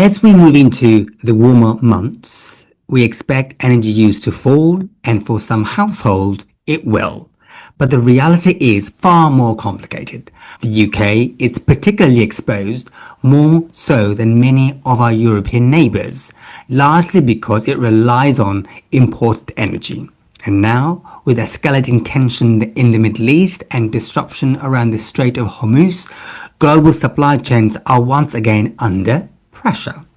As we move into the warmer months, we expect energy use to fall, and for some households, it will. But the reality is far more complicated. The UK is particularly exposed, more so than many of our European neighbours, largely because it relies on imported energy. And now, with escalating tension in the Middle East and disruption around the Strait of Hormuz, global supply chains are once again under pressure.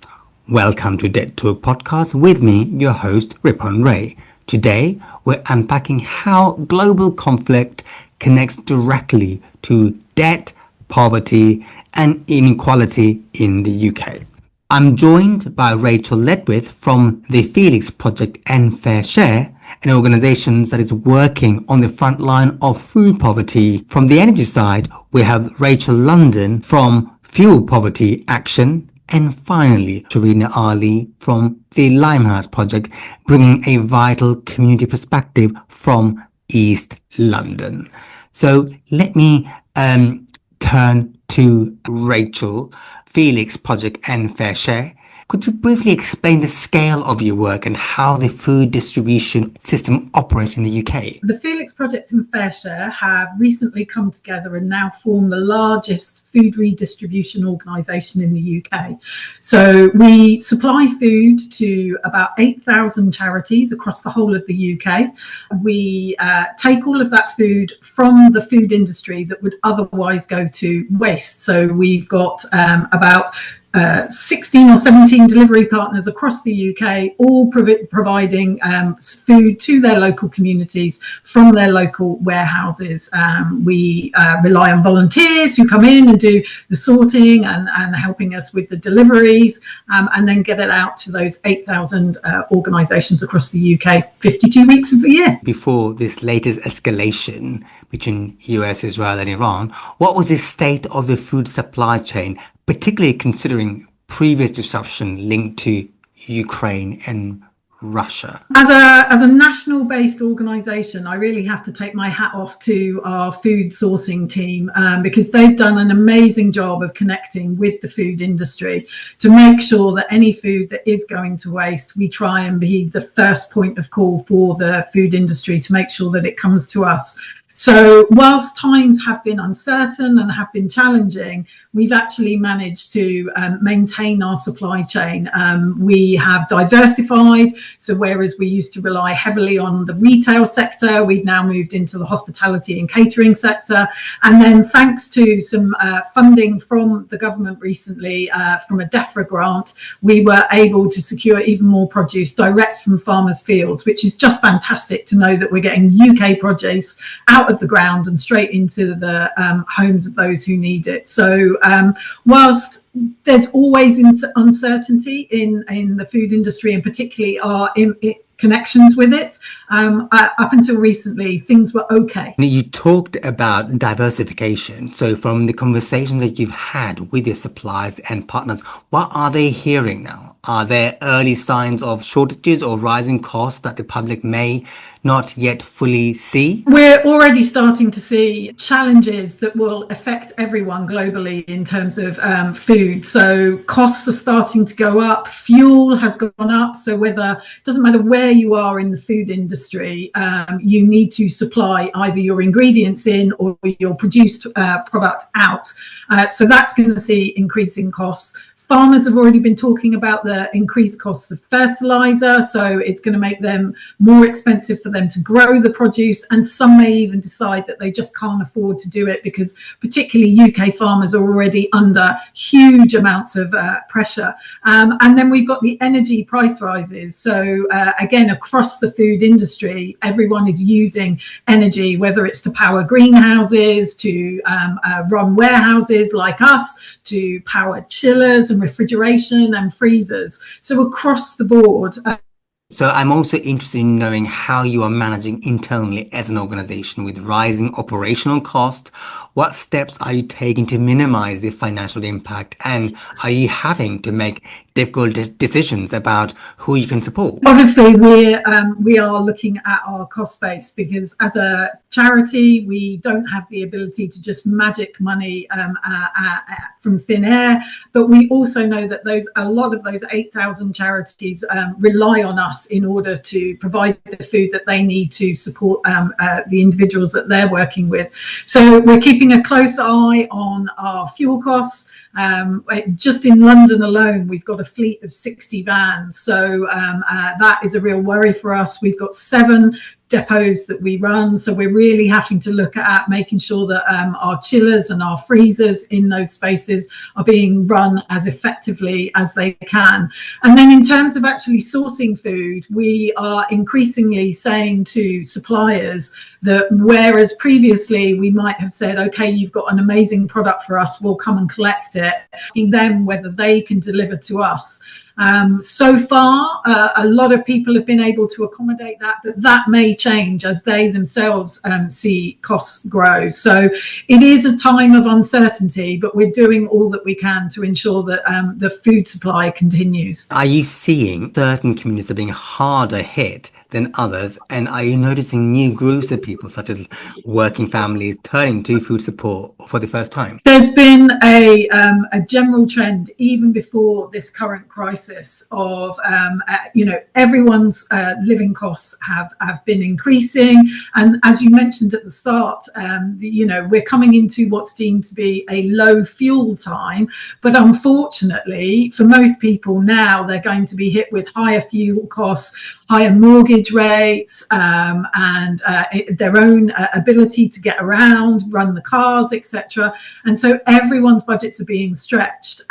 Welcome to Debt Talk Podcast with me, your host, Ripon Ray. Today, we're unpacking how global conflict connects directly to debt, poverty, and inequality in the UK. I'm joined by Rachel Ledwith from the Felix Project and Fair Share, an organisation that is working on the front line of food poverty. From the energy side, we have Rachel London from Fuel Poverty Action, and finally, Tarina Ali from the Limehouse Project, bringing a vital community perspective from East London. So let me turn to Rachel, Felix Project and Fair Share. Could you briefly explain the scale of your work and how the food distribution system operates in the UK? The Felix Project and Fair Share have recently come together and now form the largest food redistribution organisation in the UK. So we supply food to about 8,000 charities across the whole of the UK. We take all of that food from the food industry that would otherwise go to waste. So we've got about 16 or 17 delivery partners across the UK, all providing food to their local communities from their local warehouses. We rely on volunteers who come in and do the sorting and helping us with the deliveries, and then get it out to those 8,000 organisations across the UK 52 weeks of the year. Before this latest escalation between US, Israel and Iran, what was the state of the food supply chain, particularly considering previous disruption linked to Ukraine and Russia? As a national-based organisation, I really have to take my hat off to our food sourcing team because they've done an amazing job of connecting with the food industry to make sure that any food that is going to waste, we try and be the first point of call for the food industry to make sure that it comes to us. So whilst times have been uncertain and have been challenging, we've actually managed to maintain our supply chain. We have diversified. So whereas we used to rely heavily on the retail sector, we've now moved into the hospitality and catering sector. And then thanks to some funding from the government recently, from a DEFRA grant, we were able to secure even more produce direct from farmers' fields, which is just fantastic to know that we're getting UK produce out of the ground and straight into the homes of those who need it. So whilst there's always uncertainty in the food industry, and particularly our connections with it, up until recently, things were okay. You talked about diversification. So from the conversations that you've had with your suppliers and partners, what are they hearing now? Are there early signs of shortages or rising costs that the public may not yet fully see? We're already starting to see challenges that will affect everyone globally in terms of food. So costs are starting to go up, fuel has gone up. So it doesn't matter where you are in the food industry, you need to supply either your ingredients in or your produced product out. So that's going to see increasing costs. Farmers have already been talking about the increased costs of fertilizer, so it's going to make them more expensive for them to grow the produce, and some may even decide that they just can't afford to do it because particularly UK farmers are already under huge amounts of pressure. And then we've got the energy price rises. So again, across the food industry, everyone is using energy, whether it's to power greenhouses, to run warehouses like us, to power chillers and refrigeration and freezers. So across the board. So I'm also interested in knowing how you are managing internally as an organization with rising operational cost. What steps are you taking to minimize the financial impact? And are you having to make difficult decisions about who you can support? Obviously, we are looking at our cost base because as a charity, we don't have the ability to just magic money from thin air. But we also know that a lot of those 8,000 charities rely on us in order to provide the food that they need to support the individuals that they're working with. So we're keeping a close eye on our fuel costs. Just in London alone, we've got a fleet of 60 vans. So that is a real worry for us. We've got 7 depots that we run, so we're really having to look at making sure that our chillers and our freezers in those spaces are being run as effectively as they can. And then in terms of actually sourcing food, we are increasingly saying to suppliers that whereas previously we might have said, okay, you've got an amazing product for us, we'll come and collect it, asking them whether they can deliver to us. So far, a lot of people have been able to accommodate that, but that may change as they themselves see costs grow. So it is a time of uncertainty, but we're doing all that we can to ensure that the food supply continues. Are you seeing certain communities are being harder hit than others? And are you noticing new groups of people, such as working families, turning to food support for the first time? There's been a general trend, even before this current crisis, of everyone's living costs have been increasing. And as you mentioned at the start, we're coming into what's deemed to be a low fuel time. But unfortunately, for most people now, they're going to be hit with higher fuel costs, higher mortgage rates, and their own ability to get around, run the cars, etc. And so everyone's budgets are being stretched.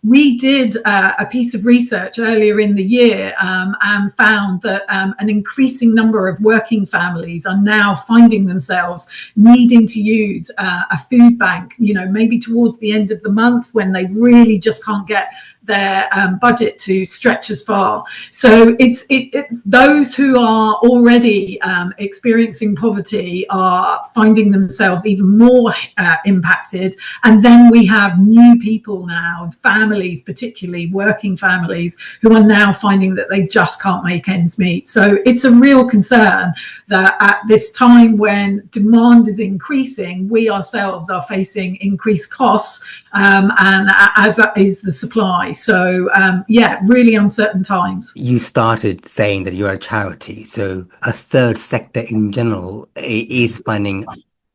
We did a piece of research earlier in the year and found that an increasing number of working families are now finding themselves needing to use a food bank, maybe towards the end of the month when they really just can't get their budget to stretch as far. So it's those who are already experiencing poverty are finding themselves even more impacted. And then we have new people now, families, particularly working families, who are now finding that they just can't make ends meet. So it's a real concern that at this time when demand is increasing, we ourselves are facing increased costs, and as is the supply. So really uncertain times. You started saying that you're a charity, so a third sector in general is finding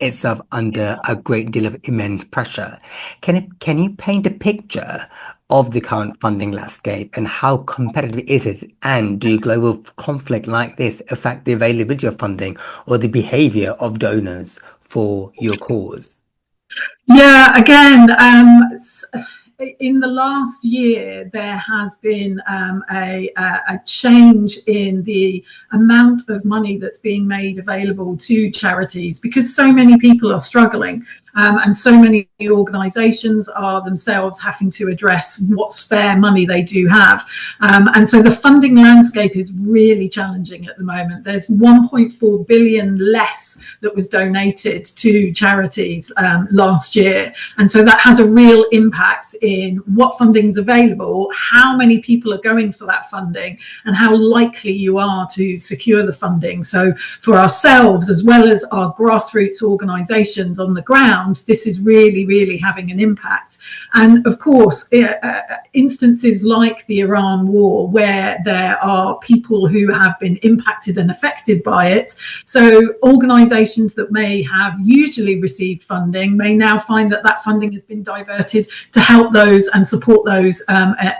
itself under a great deal of immense pressure. Can you paint a picture of the current funding landscape and how competitive is it? And do global conflict like this affect the availability of funding or the behavior of donors for your cause? Yeah, again, in the last year, there has been a change in the amount of money that's being made available to charities because so many people are struggling. And so many organisations are themselves having to address what spare money they do have. And so the funding landscape is really challenging at the moment. There's 1.4 billion less that was donated to charities last year. And so that has a real impact in what funding is available, how many people are going for that funding, and how likely you are to secure the funding. So for ourselves, as well as our grassroots organisations on the ground, this is really having an impact. And of course, instances like the Iran war, where there are people who have been impacted and affected by it. So organisations that may have usually received funding may now find that that funding has been diverted to help those and support those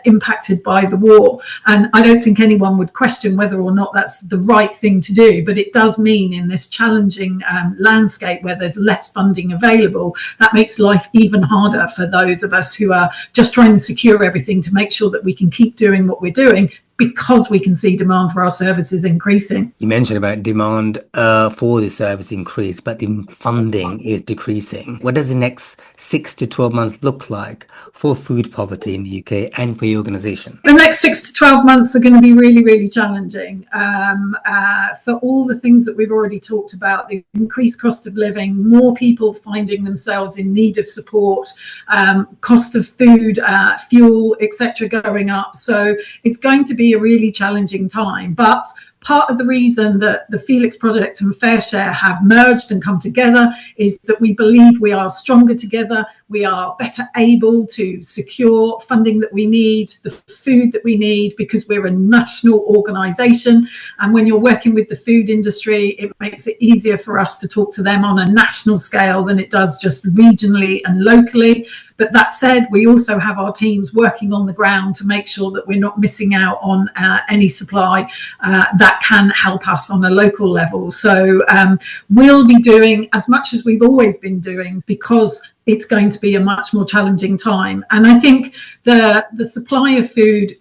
impacted by the war. And I don't think anyone would question whether or not that's the right thing to do, but it does mean in this challenging landscape where there's less funding available, that makes life even harder for those of us who are just trying to secure everything to make sure that we can keep doing what we're doing because we can see demand for our services increasing. You mentioned about demand for the service increase, but the funding is decreasing. What does the next 6 to 12 months look like for food poverty in the UK and for your organisation? The next 6 to 12 months are going to be really, really challenging for all the things that we've already talked about, the increased cost of living, more people finding themselves in need of support, cost of food, fuel, etc. going up. So it's going to be a really challenging time. But part of the reason that the Felix Project and Fair Share have merged and come together is that we believe we are stronger together. We are better able to secure funding that we need, the food that we need, because we're a national organisation. And when you're working with the food industry, it makes it easier for us to talk to them on a national scale than it does just regionally and locally. But that said, we also have our teams working on the ground to make sure that we're not missing out on any supply that can help us on a local level. So we'll be doing as much as we've always been doing, because it's going to be a much more challenging time. And I think the supply of food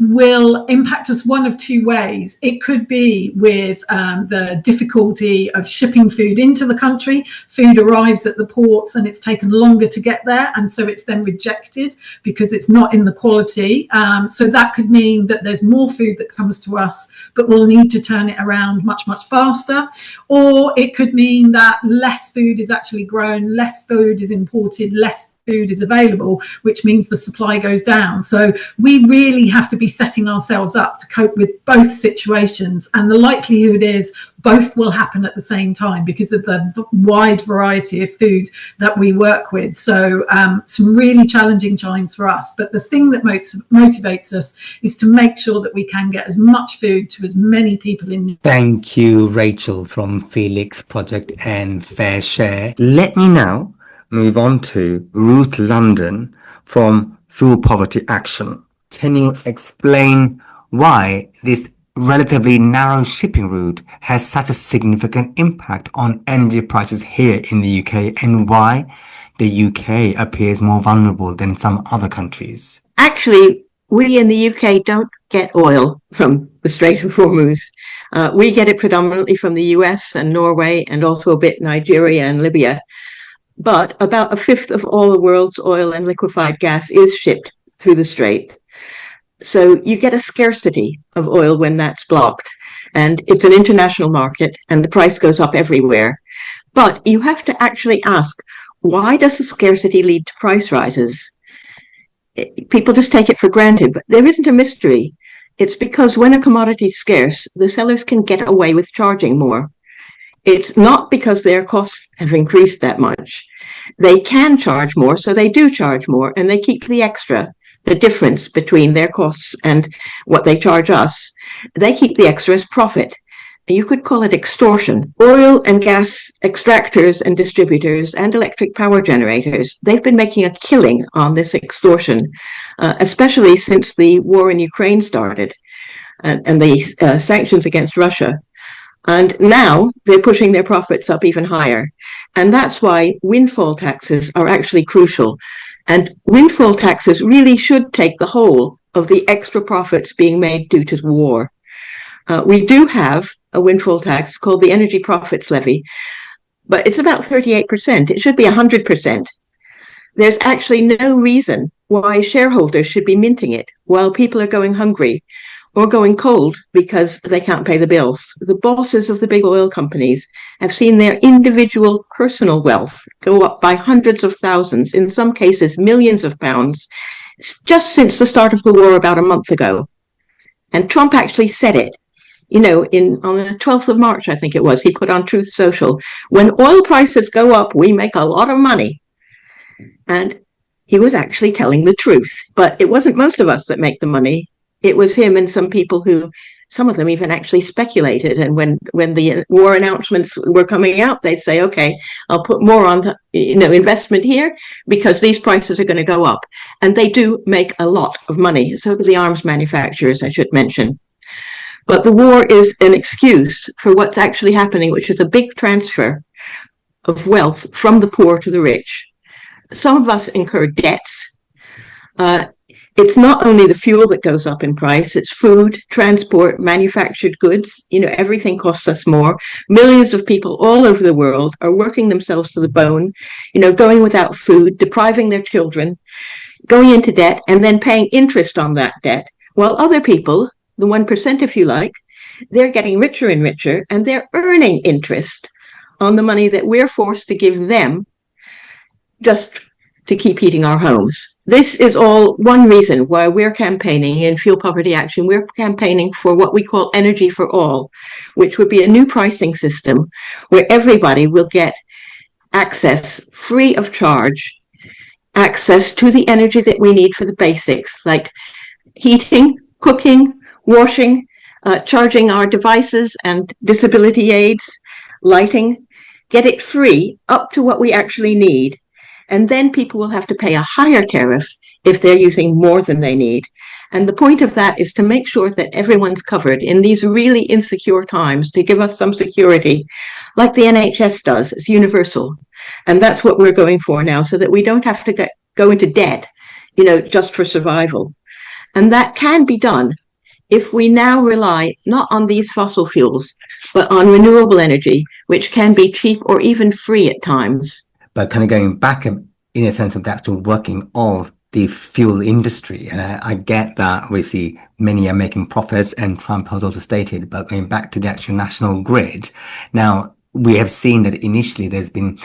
will impact us one of two ways. It could be with the difficulty of shipping food into the country. Food arrives at the ports and it's taken longer to get there, and so it's then rejected because it's not in the quality. So that could mean that there's more food that comes to us, but we'll need to turn it around much, much faster. Or it could mean that less food is actually grown, less food is imported, less food is available, which means the supply goes down. So we really have to be setting ourselves up to cope with both situations, and the likelihood is both will happen at the same time because of the wide variety of food that we work with. So some really challenging times for us, but the thing that motivates us is to make sure that we can get as much food to as many people in need. Thank you, Rachel from Felix Project and Fair Share. Let me now move on to Ruth London from Food Poverty Action. Can you explain why this relatively narrow shipping route has such a significant impact on energy prices here in the UK, and why the UK appears more vulnerable than some other countries? Actually, we in the UK don't get oil from the Strait of Hormuz. We get it predominantly from the US and Norway, and also a bit Nigeria and Libya. But about a fifth of all the world's oil and liquefied gas is shipped through the Strait. So you get a scarcity of oil when that's blocked. And it's an international market and the price goes up everywhere. But you have to actually ask, why does the scarcity lead to price rises? People just take it for granted, but there isn't a mystery. It's because when a commodity is scarce, the sellers can get away with charging more. It's not because their costs have increased that much. They can charge more, so they do charge more, and they keep the extra, the difference between their costs and what they charge us. They keep the extra as profit. You could call it extortion. Oil and gas extractors and distributors and electric power generators, they've been making a killing on this extortion, especially since the war in Ukraine started and the sanctions against Russia. And now they're pushing their profits up even higher. And that's why windfall taxes are actually crucial. And windfall taxes really should take the whole of the extra profits being made due to the war. We do have a windfall tax called the Energy Profits Levy, but it's about 38%. It should be 100%. There's actually no reason why shareholders should be minting it while people are going hungry or going cold because they can't pay the bills. The bosses of the big oil companies have seen their individual personal wealth go up by hundreds of thousands, in some cases millions of pounds, just since the start of the war about a month ago. And Trump actually said it. You know, on the 12th of March, I think it was, he put on Truth Social, when oil prices go up, we make a lot of money. And he was actually telling the truth. But it wasn't most of us that make the money. It was him and some people who, some of them even actually speculated. And when the war announcements were coming out, they'd say, okay, I'll put more on the, investment here because these prices are going to go up. And they do make a lot of money. So do the arms manufacturers, I should mention. But the war is an excuse for what's actually happening, which is a big transfer of wealth from the poor to the rich. Some of us incur debts. It's not only the fuel that goes up in price, it's food, transport, manufactured goods. Everything costs us more. Millions of people all over the world are working themselves to the bone, going without food, depriving their children, going into debt, and then paying interest on that debt. While other people, the 1%, if you like, they're getting richer and richer, and they're earning interest on the money that we're forced to give them just to keep heating our homes. This is all one reason why we're campaigning in Fuel Poverty Action. We're campaigning for what we call Energy for All, which would be a new pricing system where everybody will get access free of charge, access to the energy that we need for the basics, like heating, cooking, washing, charging our devices and disability aids, lighting, get it free up to what we actually need. And then people will have to pay a higher tariff if they're using more than they need. And the point of that is to make sure that everyone's covered in these really insecure times, to give us some security, like the NHS does. It's universal. And that's what we're going for now, so that we don't have to go into debt, just for survival. And that can be done if we now rely not on these fossil fuels, but on renewable energy, which can be cheap or even free at times. But kind of going back in a sense of the actual working of the fuel industry, and I get that obviously many are making profits, and Trump has also stated, but going back to the actual national grid, now we have seen that initially there's been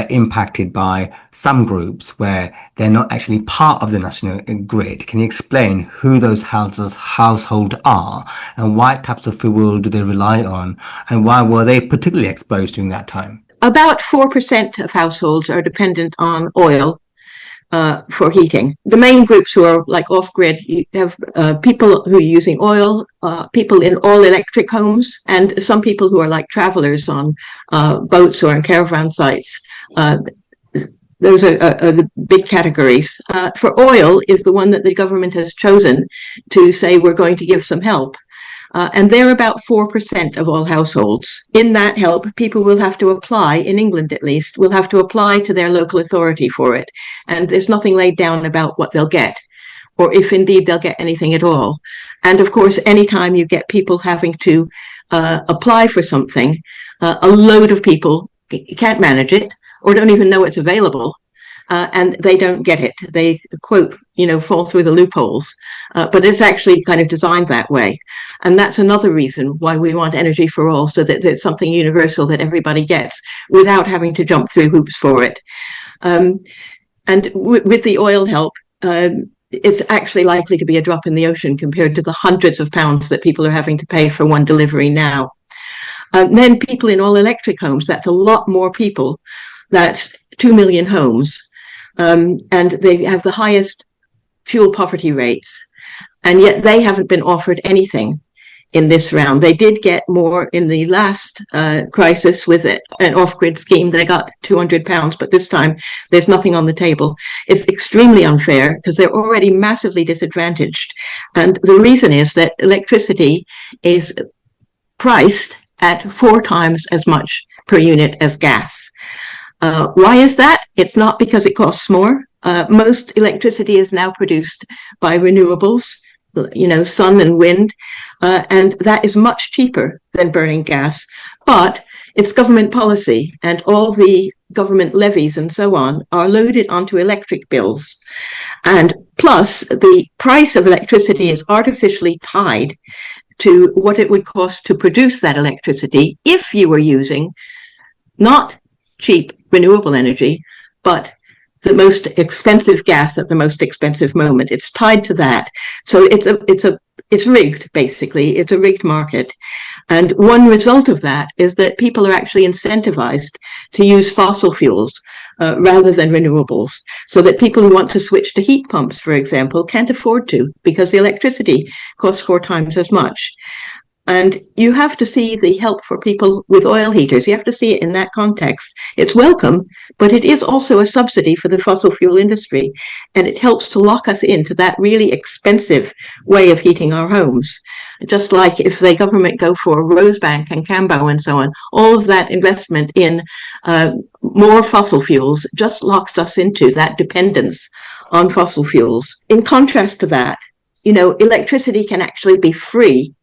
impacted by some groups where they're not actually part of the national grid. Can you explain who those households are, and what types of fuel do they rely on, and why were they particularly exposed during that time? About 4% of households are dependent on oil for heating. The main groups who are like off-grid, you have people who are using oil, people in all-electric homes, and some people who are like travelers on boats or on caravan sites. Those are the big categories. For oil is the one that the government has chosen to say we're going to give some help. And they're about 4% of all households. In that help, people will have to apply, in England at least, will have to apply to their local authority for it. And there's nothing laid down about what they'll get, or if indeed they'll get anything at all. And of course, anytime you get people having to apply for something, a load of people can't manage it or don't even know it's available. And they don't get it. They, quote, fall through the loopholes. But it's actually kind of designed that way. And that's another reason why we want Energy for All, so that there's something universal that everybody gets without having to jump through hoops for it. And with the oil help, it's actually likely to be a drop in the ocean compared to the hundreds of pounds that people are having to pay for one delivery now. Then people in all electric homes, that's a lot more people. That's 2 million homes. And they have the highest fuel poverty rates, and yet they haven't been offered anything in this round. They did get more in the last crisis with an off-grid scheme. They got £200, but this time there's nothing on the table. It's extremely unfair because they're already massively disadvantaged. And the reason is that electricity is priced at 4 times as much per unit as gas. Why is that? It's not because it costs more. Most electricity is now produced by renewables, sun and wind, and that is much cheaper than burning gas. But it's government policy, and all the government levies and so on are loaded onto electric bills. And plus, the price of electricity is artificially tied to what it would cost to produce that electricity if you were using not cheap renewable energy, but the most expensive gas at the most expensive moment. It's tied to that. So it's rigged, basically. It's a rigged market. And one result of that is that people are actually incentivized to use fossil fuels rather than renewables, so that people who want to switch to heat pumps, for example, can't afford to, because the electricity costs 4 times as much. And you have to see the help for people with oil heaters. You have to see it in that context. It's welcome, but it is also a subsidy for the fossil fuel industry. And it helps to lock us into that really expensive way of heating our homes. Just like if the government go for Rosebank and Cambo and so on, all of that investment in more fossil fuels just locks us into that dependence on fossil fuels. In contrast to that, electricity can actually be free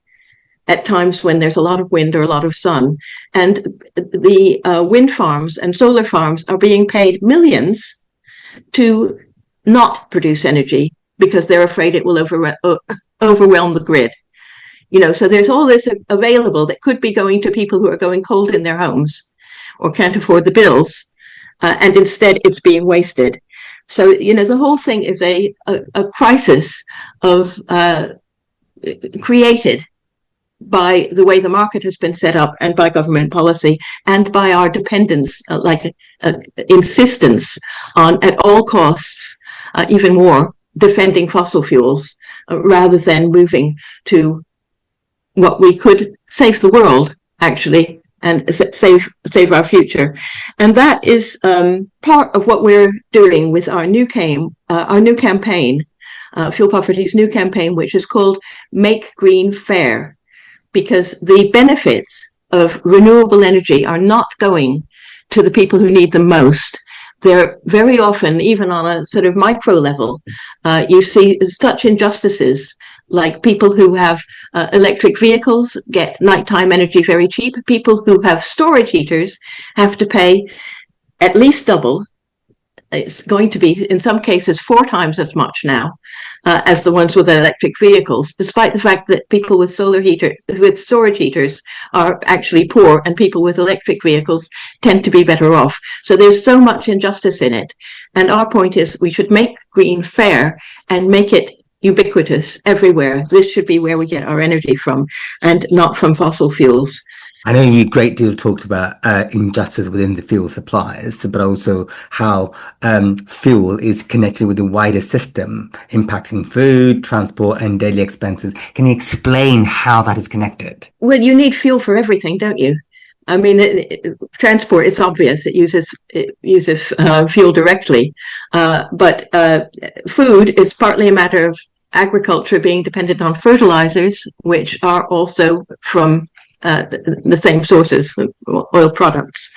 at times when there's a lot of wind or a lot of sun. And the wind farms and solar farms are being paid millions to not produce energy because they're afraid it will overwhelm the grid. So there's all this available that could be going to people who are going cold in their homes or can't afford the bills. And instead it's being wasted. So, the whole thing is a crisis of created by the way the market has been set up and by government policy and by our dependence, insistence on at all costs, even more, defending fossil fuels rather than moving to what we could save the world, actually, and save our future. And that is part of what we're doing with our new campaign, Fuel Poverty's new campaign, which is called Make Green Fair, because the benefits of renewable energy are not going to the people who need them most. They're very often, even on a sort of micro level, you see such injustices, like people who have electric vehicles get nighttime energy very cheap. People who have storage heaters have to pay at least double. It's going to be, in some cases, 4 times as much now as the ones with electric vehicles, despite the fact that people with with storage heaters are actually poor, and people with electric vehicles tend to be better off. So there's so much injustice in it. And our point is we should make green fair and make it ubiquitous everywhere. This should be where we get our energy from, and not from fossil fuels. I know you a great deal talked about injustice within the fuel suppliers, but also how fuel is connected with the wider system, impacting food, transport, and daily expenses. Can you explain how that is connected? Well, you need fuel for everything, don't you? I mean, transport, it's obvious, it uses fuel directly, but food is partly a matter of agriculture being dependent on fertilizers, which are also from the same sources, oil products,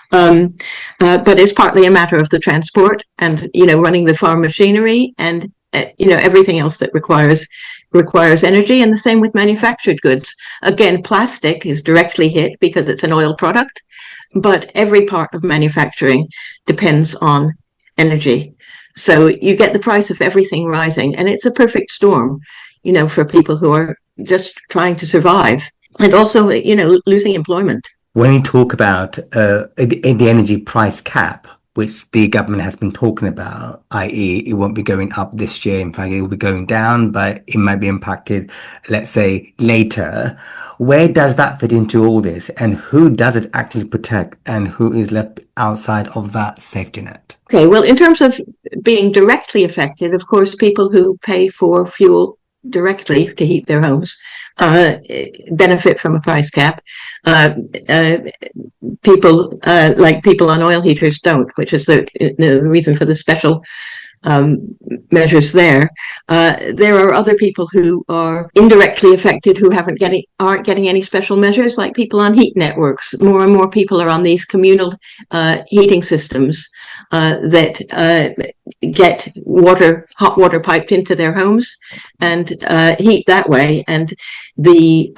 but it's partly a matter of the transport and running the farm machinery and everything else that requires energy. And the same with manufactured goods. Again, plastic is directly hit because it's an oil product, but every part of manufacturing depends on energy. So you get the price of everything rising, and it's a perfect storm, for people who are just trying to survive. And also, losing employment. When you talk about the energy price cap, which the government has been talking about, i.e. it won't be going up this year, in fact, it will be going down, but it might be impacted, let's say, later. Where does that fit into all this? And who does it actually protect, and who is left outside of that safety net? Okay, well, in terms of being directly affected, of course, people who pay for fuel directly to heat their homes benefit from a price cap. People like people on oil heaters don't, which is the reason for the special measures there. There are other people who are indirectly affected who aren't getting any special measures, like people on heat networks. More and more people are on these communal heating systems that get hot water piped into their homes and heat that way. And the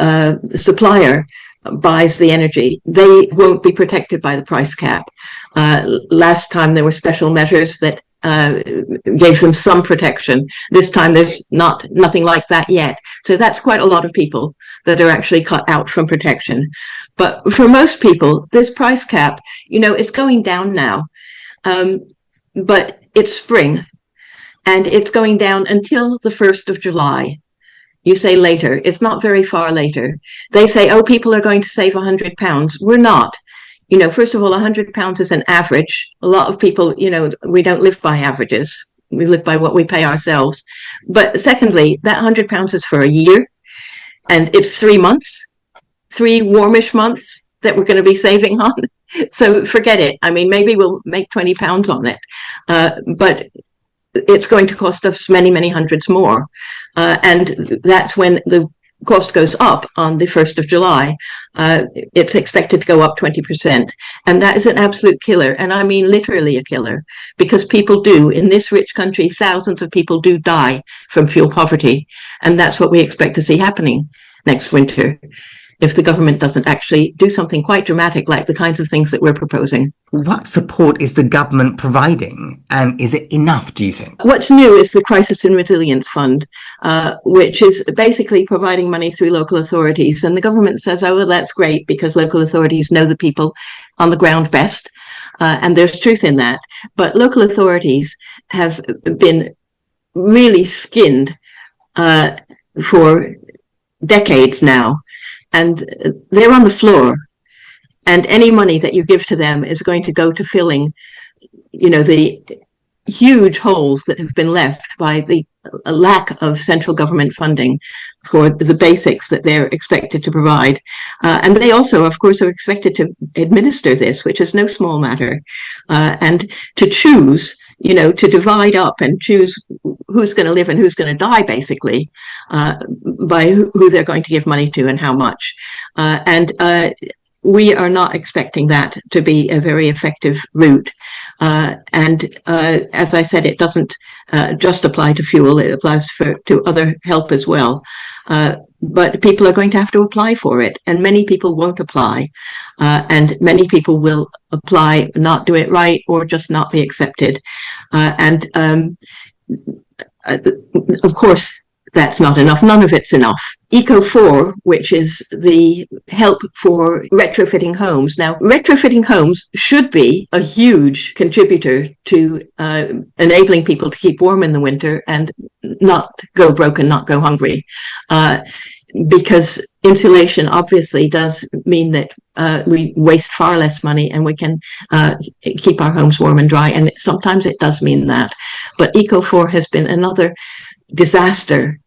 supplier buys the energy. They won't be protected by the price cap. Last time there were special measures that gave them some protection. This time there's nothing like that yet. So that's quite a lot of people that are actually cut out from protection. But for most people, this price cap, it's going down now. But it's spring, and it's going down until the 1st of July. You say later. It's not very far later. They say, oh, people are going to save £100. We're not. First of all, £100 is an average. A lot of people, we don't live by averages. We live by what we pay ourselves. But secondly, that £100 is for a year, and it's 3 months, 3 warmish months that we're going to be saving on. So forget it. I mean, maybe we'll make £20 on it, but it's going to cost us many, many hundreds more. And that's when the cost goes up on the 1st of July, it's expected to go up 20%. And that is an absolute killer. And I mean literally a killer, because people do, in this rich country, thousands of people do die from fuel poverty. And that's what we expect to see happening next winter, if the government doesn't actually do something quite dramatic, like the kinds of things that we're proposing. What support is the government providing, and is it enough, do you think? What's new is the Crisis and Resilience Fund, which is basically providing money through local authorities. And the government says, oh, well, that's great, because local authorities know the people on the ground best. And there's truth in that. But local authorities have been really skinned for decades now. And they're on the floor, and any money that you give to them is going to go to filling, the huge holes that have been left by the lack of central government funding for the basics that they're expected to provide. And they also, of course, are expected to administer this, which is no small matter, and to choose, to divide up and choose who's going to live and who's going to die, basically, by who they're going to give money to and how much. And we are not expecting that to be a very effective route. And as I said, it doesn't just apply to fuel, it applies to other help as well. But people are going to have to apply for it, and many people won't apply. And many people will apply, not do it right, or just not be accepted. Of course, that's not enough. None of it's enough. Eco4, which is the help for retrofitting homes. Now, retrofitting homes should be a huge contributor to enabling people to keep warm in the winter and not go broke and not go hungry. Because insulation obviously does mean that we waste far less money, and we can keep our homes warm and dry. And sometimes it does mean that. But Eco4 has been another disaster,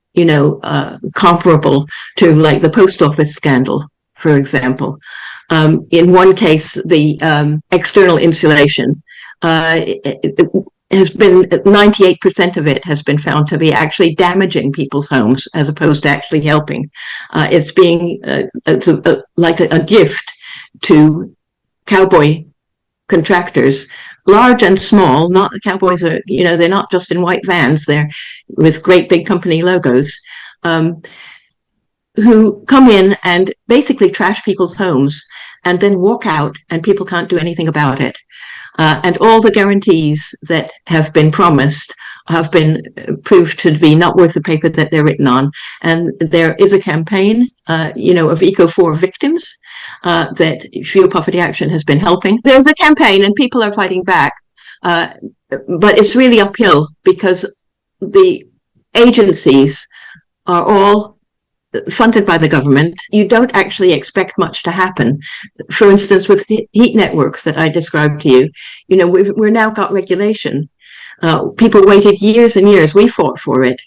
comparable to like the post office scandal, for example. In one case, the external insulation has been 98% of it has been found to be actually damaging people's homes as opposed to actually helping. It's being like a gift to cowboy contractors, large and small. Not cowboys are, they're not just in white vans, they're with great big company logos, who come in and basically trash people's homes and then walk out, and people can't do anything about it. And all the guarantees that have been promised have been proved to be not worth the paper that they're written on. And there is a campaign, of Eco4 victims that Fuel Poverty Action has been helping. There's a campaign, and people are fighting back, but it's really uphill because the agencies are all funded by the government. You don't actually expect much to happen. For instance, with the heat networks that I described to you, we're now got regulation. People waited years and years. We fought for it,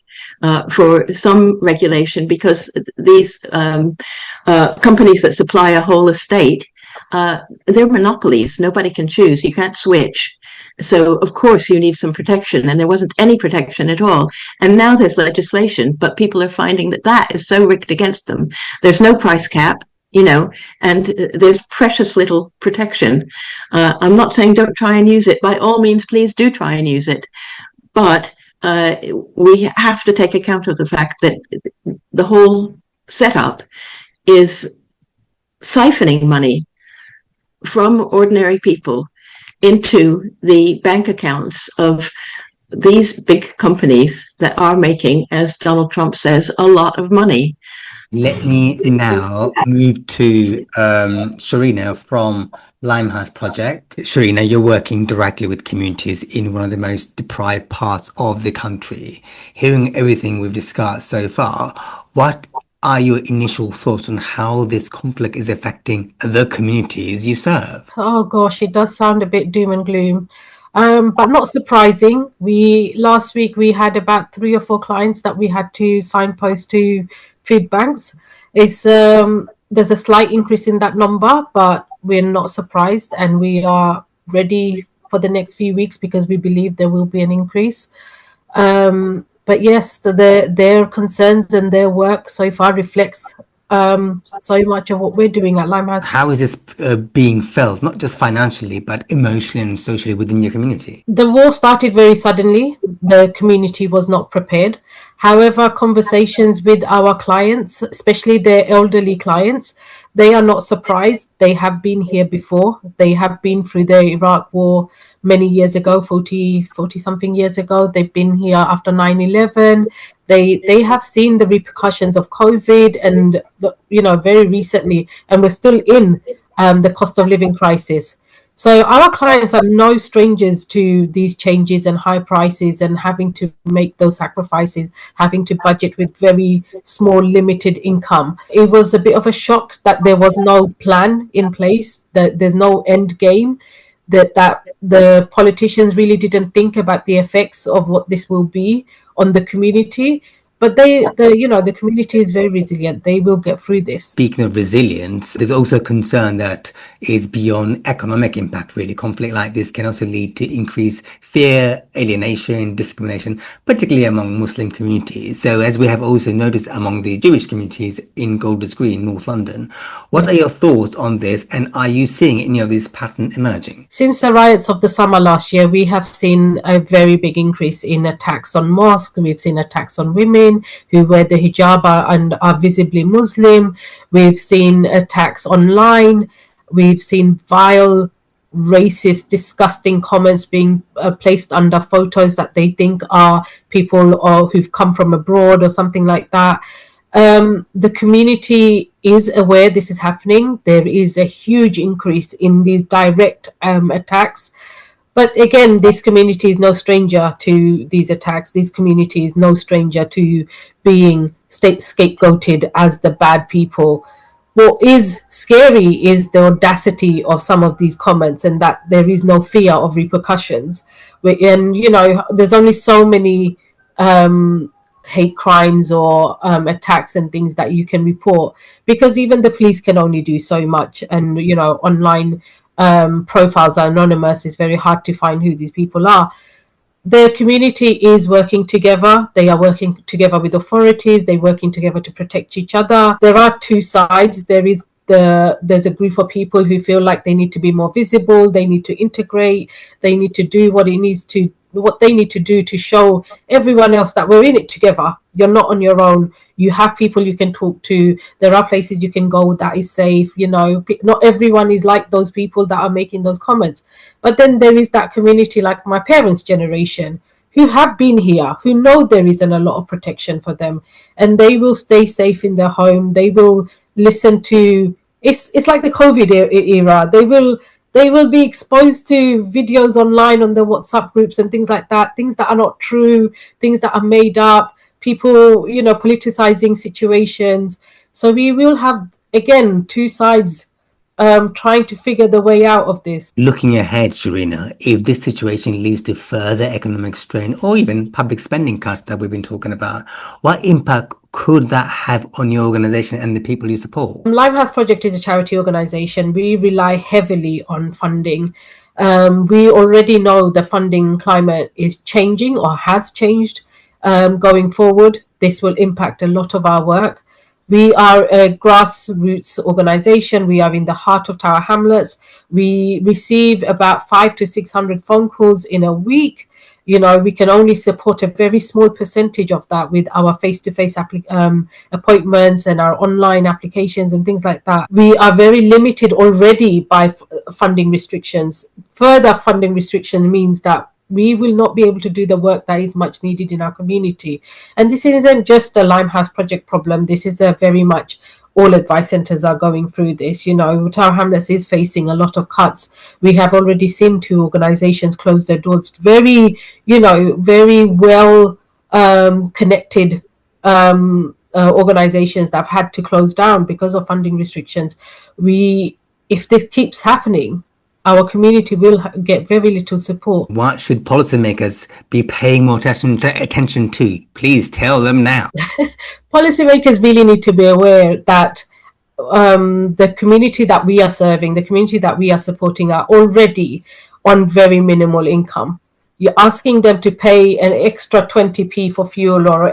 for some regulation, because these companies that supply a whole estate, they're monopolies. Nobody can choose. You can't switch. So, of course, you need some protection, and there wasn't any protection at all. And now there's legislation, but people are finding that is so rigged against them. There's no price cap, and there's precious little protection. I'm not saying don't try and use it. By all means, please do try and use it. But we have to take account of the fact that the whole setup is siphoning money from ordinary people into the bank accounts of these big companies that are making, as Donald Trump says, a lot of money. Let me now move to Sharina from Limehouse Project. Sharina, you're working directly with communities in one of the most deprived parts of the country. Hearing everything we've discussed so far, what are your initial thoughts on how this conflict is affecting the communities you serve? Oh gosh, it does sound a bit doom and gloom, but not surprising. Last week we had about 3 or 4 clients that we had to signpost to food banks. There's a slight increase in that number, but we're not surprised, and we are ready for the next few weeks because we believe there will be an increase. But yes, their concerns and their work so far reflects so much of what we're doing at Limehouse. How is this being felt, not just financially, but emotionally and socially within your community? The war started very suddenly. The community was not prepared. However, conversations with our clients, especially their elderly clients, they are not surprised. They have been here before. They have been through the Iraq war many years ago, 40 something years ago. They've been here after 9/11. They have seen the repercussions of COVID and, very recently, and we're still in the cost of living crisis. So our clients are no strangers to these changes and high prices and having to make those sacrifices, having to budget with very small, limited income. It was a bit of a shock that there was no plan in place, that there's no end game, that the politicians really didn't think about the effects of what this will be on the community. But the community is very resilient. They will get through this. Speaking of resilience, there's also a concern that is beyond economic impact, really. Conflict like this can also lead to increased fear, alienation, discrimination, particularly among Muslim communities. So as we have also noticed among the Jewish communities in Golders Green, North London, what are your thoughts on this, and are you seeing any of this pattern emerging? Since the riots of the summer last year, we have seen a very big increase in attacks on mosques. We've seen attacks on women who wear the hijab and are visibly Muslim. We've seen attacks online. We've seen vile, racist, disgusting comments being placed under photos that they think are people or who've come from abroad or something like that. The community is aware this is happening. There is a huge increase in these direct attacks. But again, this community is no stranger to these attacks. This community is no stranger to being scapegoated as the bad people. What is scary is the audacity of some of these comments, and that there is no fear of repercussions. And, there's only so many hate crimes or attacks and things that you can report, because even the police can only do so much. And, online profiles are anonymous. It's very hard to find who these people are. The community is working together. They are working together with authorities. They're working together to protect each other. There are two sides. There's a group of people who feel like they need to be more visible. They need to integrate. They need to do what they need to do to show everyone else that we're in it together. You're not on your own. You have people you can talk to. There are places you can go that is safe. Not everyone is like those people that are making those comments. But then there is that community like my parents' generation who have been here, who know there isn't a lot of protection for them, and they will stay safe in their home. They will listen to, it's like the COVID era. They will be exposed to videos online on their WhatsApp groups and things like that, things that are not true, things that are made up, people, politicizing situations. So we will have, again, two sides trying to figure the way out of this. Looking ahead, Sharina, if this situation leads to further economic strain or even public spending cuts that we've been talking about, what impact could that have on your organization and the people you support? Limehouse Project is a charity organization. We rely heavily on funding. We already know the funding climate is changing or has changed going forward. This will impact a lot of our work. We are a grassroots organization. We are in the heart of Tower Hamlets. We receive about 500 to 600 phone calls in a week. We can only support a very small percentage of that with our face-to-face appointments and our online applications and things like that. We are very limited already by funding restrictions. Further funding restriction means that we will not be able to do the work that is much needed in our community. And this isn't just a Limehouse Project problem. This is a very much all advice centres are going through this. Tower Hamlets is facing a lot of cuts. We have already seen 2 organisations close their doors. Very well connected organisations that have had to close down because of funding restrictions. If this keeps happening, our community will get very little support. What should policymakers be paying more attention to? Please tell them now. Policymakers really need to be aware that the community that we are serving, the community that we are supporting, are already on very minimal income. you're asking them to pay an extra 20p for fuel or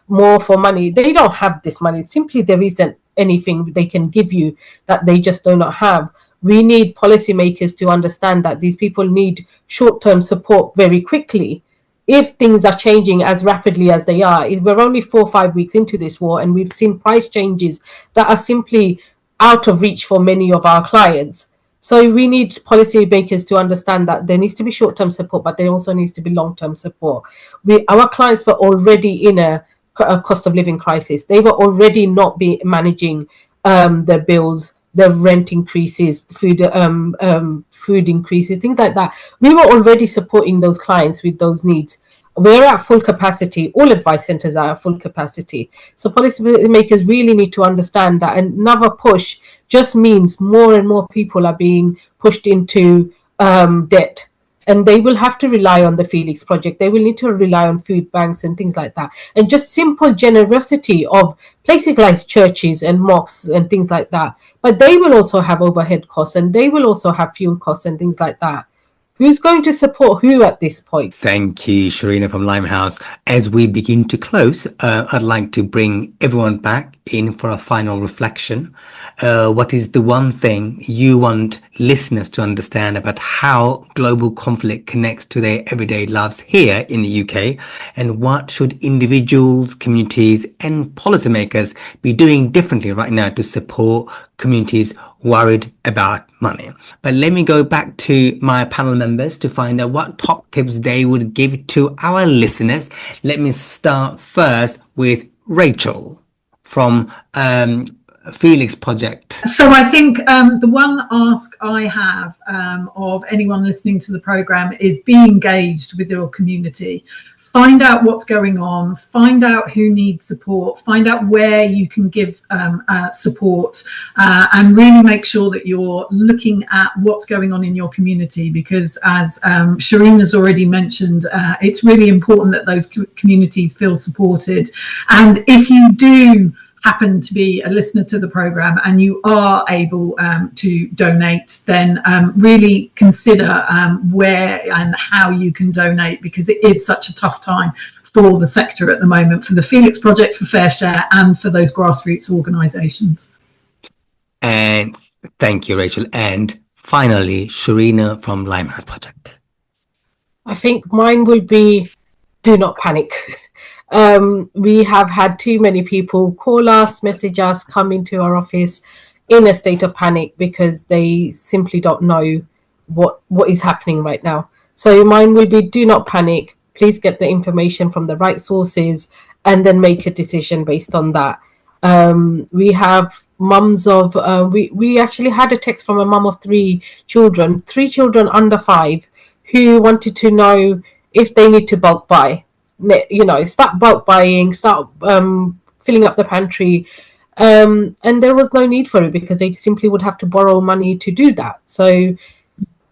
more for money. They don't have this money. Simply there isn't anything they can give you that they just do not have. We need policymakers to understand that these people need short-term support very quickly. If things are changing as rapidly as they are, we're only 4 or 5 weeks into this war, and we've seen price changes that are simply out of reach for many of our clients. So we need policymakers to understand that there needs to be short-term support, but there also needs to be long-term support. Our clients were already in a cost of living crisis. They were already not managing their bills, the rent increases, food increases, things like that. We were already supporting those clients with those needs. We're at full capacity. All advice centres are at full capacity. So policymakers really need to understand that another push just means more and more people are being pushed into debt. And they will have to rely on the Felix Project. They will need to rely on food banks and things like that. And just simple generosity of places like churches and mosques and things like that. But they will also have overhead costs, and they will also have fuel costs and things like that. Who's going to support who at this point? Thank you, Sharina from Limehouse. As we begin to close, I'd like to bring everyone back in for a final reflection. What is the one thing you want listeners to understand about how global conflict connects to their everyday lives here in the UK? And what should individuals, communities, and policymakers be doing differently right now to support communities worried about money? But let me go back to my panel members to find out what top tips they would give to our listeners. Let me start first with Rachel from Felix Project. So I think the one ask I have of anyone listening to the programme is be engaged with your community. Find out what's going on, find out who needs support, find out where you can give support, and really make sure that you're looking at what's going on in your community, because as Sharina's already mentioned, it's really important that those communities feel supported. And if you do happen to be a listener to the programme and you are able to donate, then really consider where and how you can donate, because it is such a tough time for the sector at the moment, for the Felix Project, for Fair Share, and for those grassroots organisations. And thank you, Rachel. And finally, Sharina from Limehouse Project. I think mine will be do not panic. We have had too many people call us, message us, come into our office in a state of panic because they simply don't know what is happening right now. So mine will be do not panic. Please get the information from the right sources and then make a decision based on that. We have mums of, we actually had a text from a mum of three children under 5, who wanted to know if they need to bulk buy. Start bulk buying, start filling up the pantry, and there was no need for it because they simply would have to borrow money to do that. So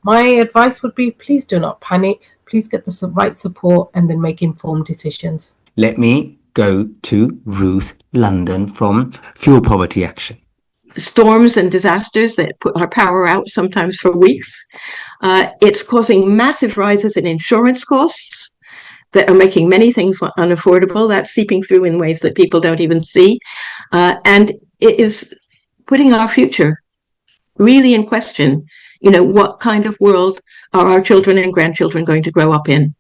my advice would be, please do not panic, please get the right support and then make informed decisions. Let me go to Ruth London from Fuel Poverty Action. Storms and disasters that put our power out sometimes for weeks. It's causing massive rises in insurance costs that are making many things unaffordable. That's seeping through in ways that people don't even see. And it is putting our future really in question. What kind of world are our children and grandchildren going to grow up in?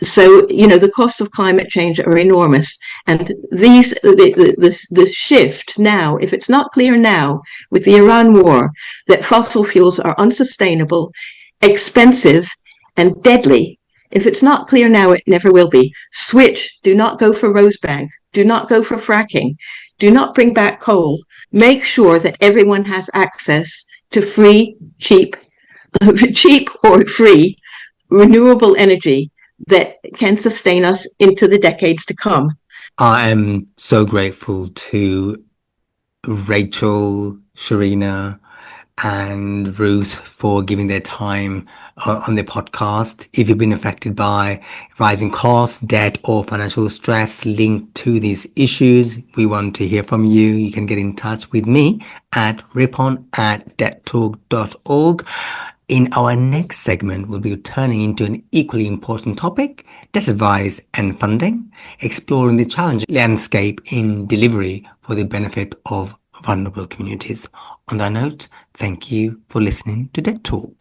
So, the costs of climate change are enormous. And the shift now, if it's not clear now with the Iran war, that fossil fuels are unsustainable, expensive, and deadly, if it's not clear now, it never will be. Switch. Do not go for Rosebank. Do not go for fracking. Do not bring back coal. Make sure that everyone has access to free, cheap or free renewable energy that can sustain us into the decades to come. I am so grateful to Rachel, Sharina, and Ruth for giving their time on the podcast. If you've been affected by rising costs, debt, or financial stress linked to these issues, we want to hear from you. You can get in touch with me at ripon@debttalk.org. In our next segment, we'll be turning into an equally important topic, debt advice and funding, exploring the challenging landscape in delivery for the benefit of vulnerable communities. On that note, thank you for listening to Debt Talk.